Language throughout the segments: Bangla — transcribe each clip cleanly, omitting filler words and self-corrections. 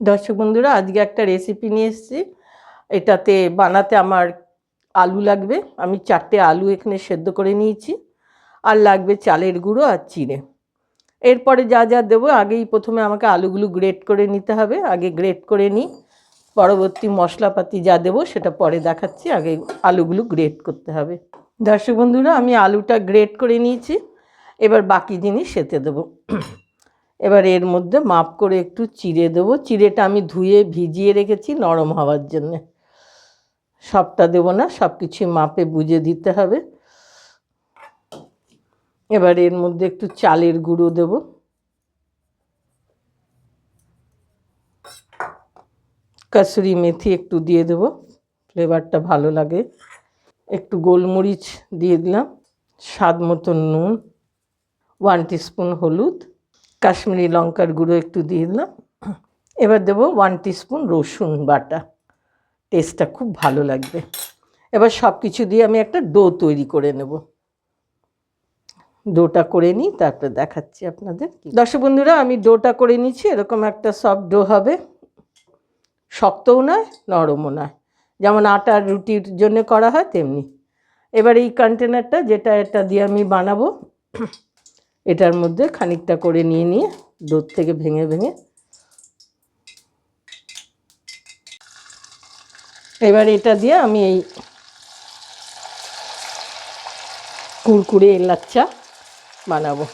দর্শক বন্ধুরা, আজকে একটা রেসিপি নিয়ে এসেছি। এটাতে বানাতে আমার আলু লাগবে। আমি 4টে আলু এখানে সেদ্ধ করে নিয়েছি। আর লাগবে চালের গুঁড়ো আর চিড়ে। এরপরে যা যা দেবো, আগেই প্রথমে আমাকে আলুগুলো গ্রেট করে নিতে হবে। আগে গ্রেট করে নিই, পরবর্তী মশলাপাতি যা দেবো সেটা পরে দেখাচ্ছি। আগে আলুগুলো গ্রেট করতে হবে। দর্শক বন্ধুরা, আমি আলুটা গ্রেট করে নিয়েছি। এবার বাকি জিনিস এতে দেবো। এবার এর মধ্যে মাপ করে একটু চিড়ে দেবো। চিড়েটা আমি ধুয়ে ভিজিয়ে রেখেছি নরম হওয়ার জন্যে। সবটা দেবো না, সব কিছু মাপে বুঝে দিতে হবে। এবার এর মধ্যে একটু চালের গুঁড়ো দেবো। কসুরি মেথি একটু দিয়ে দেবো, ফ্লেভারটা ভালো লাগে। একটু গোলমরিচ দিয়ে দিলাম, স্বাদ মতো নুন, 1 টিস্পুন হলুদ, কাশ্মীরি লঙ্কার গুঁড়ো একটু দিয়ে দিলাম। এবার দেবো 1 টিস্পুন রসুন বাটা, টেস্টটা খুব ভালো লাগবে। এবার সব কিছু দিয়ে আমি একটা ডো তৈরি করে নেব। ডোটা করে নিই, তারপরে দেখাচ্ছি আপনাদের। দর্শক বন্ধুরা, আমি ডোটা করে নিচ্ছি। এরকম একটা সফট ডো হবে, শক্তও নয় নরমও নয়, যেমন আটার রুটির জন্য করা হয় তেমনি। এবার এই কন্টেনারটা, এটা দিয়ে আমি বানাবো, এটার মধ্যে খানিকটা করে নিয়ে ডোর থেকে ভেঙে ভেঙে এবার এটা দিয়ে আমি এই কুরকুরে লাচ্চা বানাবো।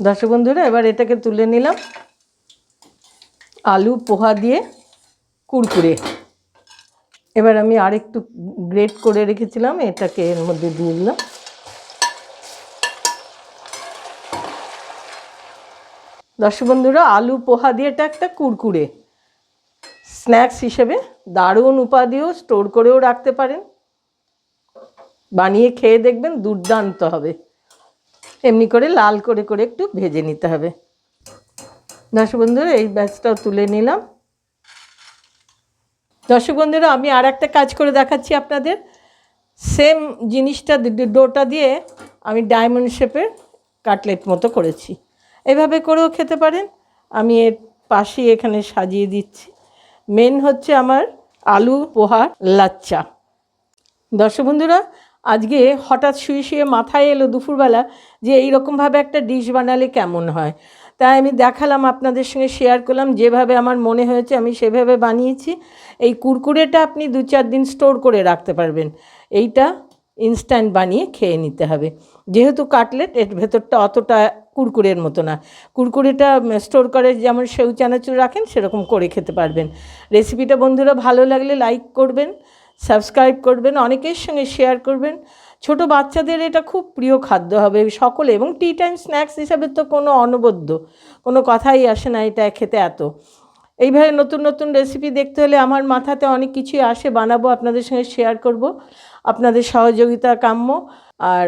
দর্শক বন্ধুরা, এবার এটাকে তুলে নিলাম। আলু পোহা দিয়ে কুরকুরে। এবার আমি আরেকটু গ্রেট করে রেখেছিলাম, এটাকে এর মধ্যে দিয়ে দিলাম। দর্শক বন্ধুরা, আলু পোহা দিয়ে এটা একটা কুরকুরে স্ন্যাক্স হিসেবে দারুণ উপাদেয়, স্টোর করেও রাখতে পারেন। বানিয়ে খেয়ে দেখবেন, দুর্দান্ত হবে। এমনি করে লাল করে করে একটু ভেজে নিতে হবে। দর্শক বন্ধুরা, এই ব্যাচটাও তুলে নিলাম। দর্শক বন্ধুরা, আমি আর একটা কাজ করে দেখাচ্ছি আপনাদের। সেম জিনিসটা ডোটা দিয়ে আমি ডায়মন্ড শেপের কাটলেট মতো করেছি। এভাবে করেও খেতে পারেন। আমি এর পাশে এখানে সাজিয়ে দিচ্ছি। মেন হচ্ছে আমার আলু পোহা লাচ্চা। দর্শক বন্ধুরা, আজকে হঠাৎ শুয়ে শুয়ে মাথায় এলো দুপুরবেলা যে এইরকমভাবে একটা ডিশ বানালে কেমন হয়। তাই আমি দেখালাম, আপনাদের সঙ্গে শেয়ার করলাম। যেভাবে আমার মনে হয়েছে আমি সেভাবে বানিয়েছি। এই কুরকুরেটা আপনি 2-4 দিন স্টোর করে রাখতে পারবেন। এইটা ইনস্ট্যান্ট বানিয়ে খেয়ে নিতে হবে। যেহেতু কাটলেট, এর ভেতরটা অতটা কুরকুরের মতো না। কুরকুরেটা স্টোর করে যেমন সেউ চানাচুর রাখেন, সেরকম করে খেতে পারবেন। রেসিপিটা বন্ধুরা ভালো লাগলে লাইক করবেন, সাবস্ক্রাইব করবেন, অনেকের সঙ্গে শেয়ার করবেন। ছোট বাচ্চাদের এটা খুব প্রিয় খাদ্য হবে সকলে, এবং টি টাইম স্ন্যাক্স হিসাবে তো কোনো অনবদ্য কোনো কথাই আসে না এটা খেতে। এত এইভাবে নতুন নতুন রেসিপি দেখতে হলে আমার মাথাতে অনেক কিছুই আসে, বানাবো, আপনাদের সঙ্গে শেয়ার করব। আপনাদের সহযোগিতা কাম্য। আর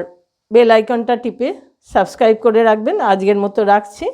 বেল আইকনটা টিপে সাবস্ক্রাইব করে রাখবেন। আজকের মতো রাখছি।